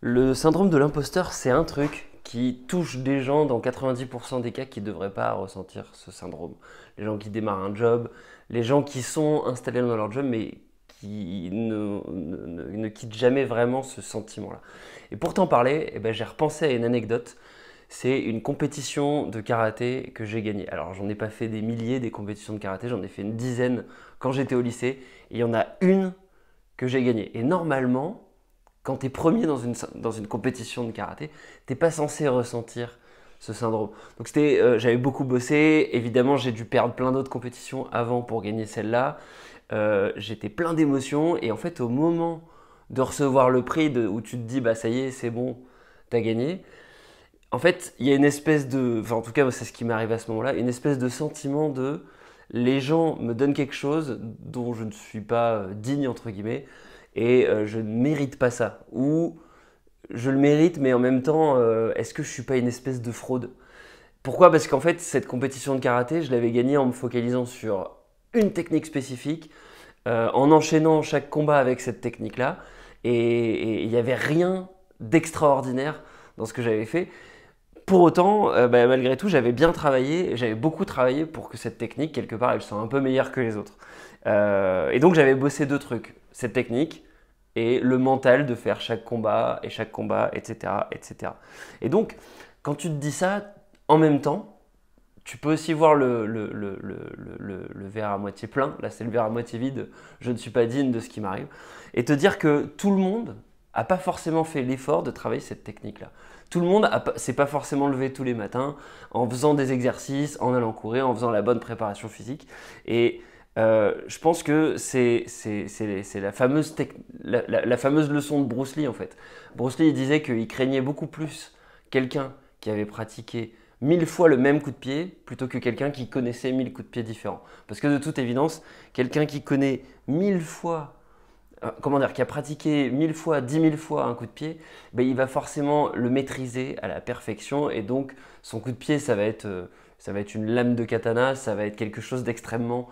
Le syndrome de l'imposteur, c'est un truc qui touche des gens dans 90% des cas qui ne devraient pas ressentir ce syndrome. Les gens qui démarrent un job, les gens qui sont installés dans leur job mais qui ne quittent jamais vraiment ce sentiment-là. Et pour t'en parler, eh ben, j'ai repensé à une anecdote. C'est une compétition de karaté que j'ai gagnée. Alors j'en ai pas fait des milliers des compétitions de karaté, j'en ai fait une dizaine quand j'étais au lycée. Et il y en a une que j'ai gagnée. Et normalement, quand tu es premier dans une compétition de karaté, tu n'es pas censé ressentir ce syndrome. Donc j'avais beaucoup bossé, évidemment j'ai dû perdre plein d'autres compétitions avant pour gagner celle-là. J'étais plein d'émotions et en fait au moment de recevoir le prix où tu te dis bah ça y est c'est bon, t'as gagné. En fait il y a une espèce de, enfin en tout cas c'est ce qui m'est arrivé à ce moment-là, une espèce de sentiment de les gens me donnent quelque chose dont je ne suis pas digne entre guillemets et je ne mérite pas ça. Ou je le mérite, mais en même temps, est-ce que je suis pas une espèce de fraude? Pourquoi? Parce qu'en fait, cette compétition de karaté, je l'avais gagnée en me focalisant sur une technique spécifique, en enchaînant chaque combat avec cette technique-là, et il n'y avait rien d'extraordinaire dans ce que j'avais fait. Pour autant, bah, malgré tout, j'avais bien travaillé, j'avais beaucoup travaillé pour que cette technique, quelque part, elle soit un peu meilleure que les autres. Et donc j'avais bossé deux trucs, cette technique et le mental de faire chaque combat, etc., etc. Et donc, quand tu te dis ça, en même temps, tu peux aussi voir le verre à moitié plein, là c'est le verre à moitié vide, je ne suis pas digne de ce qui m'arrive, et te dire que tout le monde n'a pas forcément fait l'effort de travailler cette technique-là. Tout le monde ne s'est pas forcément levé tous les matins en faisant des exercices, en allant courir, en faisant la bonne préparation physique. Et je pense que c'est la fameuse leçon de Bruce Lee en fait. Bruce Lee il disait qu'il craignait beaucoup plus quelqu'un qui avait pratiqué 1000 fois le même coup de pied plutôt que quelqu'un qui connaissait 1000 coups de pied différents. Parce que de toute évidence, quelqu'un qui connaît 1000 fois, comment dire, qui a pratiqué 1000 fois, 10 000 fois un coup de pied, ben, il va forcément le maîtriser à la perfection et donc son coup de pied, ça va être une lame de katana, ça va être quelque chose d'extrêmement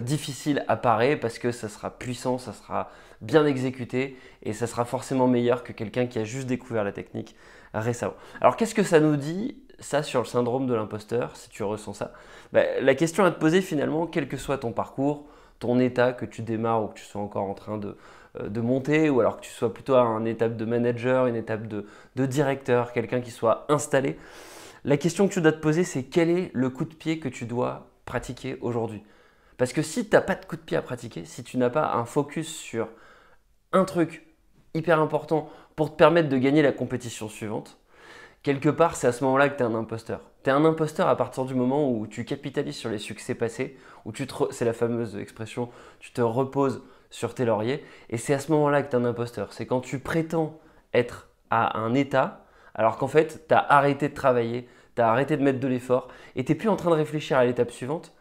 difficile à parer parce que ça sera puissant, ça sera bien exécuté et ça sera forcément meilleur que quelqu'un qui a juste découvert la technique récemment. Alors qu'est-ce que ça nous dit ça sur le syndrome de l'imposteur si tu ressens ça? Ben, la question à te poser finalement, quel que soit ton parcours, ton état, que tu démarres ou que tu sois encore en train de monter ou alors que tu sois plutôt à une étape de manager, une étape de directeur, quelqu'un qui soit installé, la question que tu dois te poser c'est quel est le coup de pied que tu dois pratiquer aujourd'hui? Parce que si tu n'as pas de coup de pied à pratiquer, si tu n'as pas un focus sur un truc hyper important pour te permettre de gagner la compétition suivante, quelque part, c'est à ce moment-là que tu es un imposteur. Tu es un imposteur à partir du moment où tu capitalises sur les succès passés, où c'est la fameuse expression, tu te reposes sur tes lauriers, et c'est à ce moment-là que tu es un imposteur. C'est quand tu prétends être à un état, alors qu'en fait, tu as arrêté de travailler, tu as arrêté de mettre de l'effort, et tu n'es plus en train de réfléchir à l'étape suivante,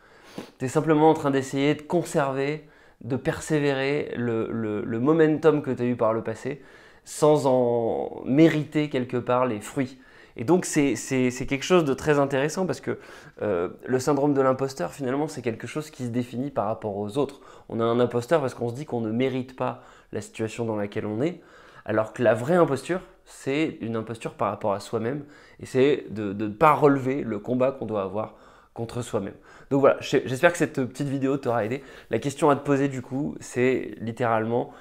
tu es simplement en train d'essayer de conserver, de persévérer le momentum que tu as eu par le passé sans en mériter quelque part les fruits. Et donc c'est quelque chose de très intéressant parce que le syndrome de l'imposteur finalement c'est quelque chose qui se définit par rapport aux autres. On a un imposteur parce qu'on se dit qu'on ne mérite pas la situation dans laquelle on est, alors que la vraie imposture c'est une imposture par rapport à soi-même et c'est de ne pas relever le combat qu'on doit avoir contre soi-même. Donc voilà, j'espère que cette petite vidéo t'aura aidé. La question à te poser du coup, c'est littéralement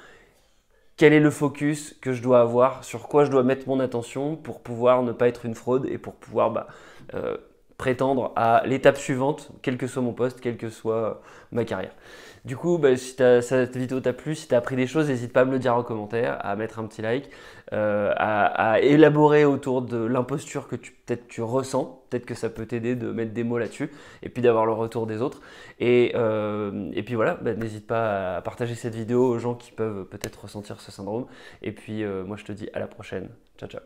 quel est le focus que je dois avoir, sur quoi je dois mettre mon attention pour pouvoir ne pas être une fraude et pour pouvoir euh, prétendre à l'étape suivante, quel que soit mon poste, quelle que soit ma carrière. Du coup, si cette vidéo t'a plu, si tu as appris des choses, n'hésite pas à me le dire en commentaire, à mettre un petit like, à élaborer autour de l'imposture que peut-être tu ressens. Peut-être que ça peut t'aider de mettre des mots là-dessus et puis d'avoir le retour des autres. Et puis voilà, n'hésite pas à partager cette vidéo aux gens qui peuvent peut-être ressentir ce syndrome. Et puis moi je te dis à la prochaine. Ciao ciao.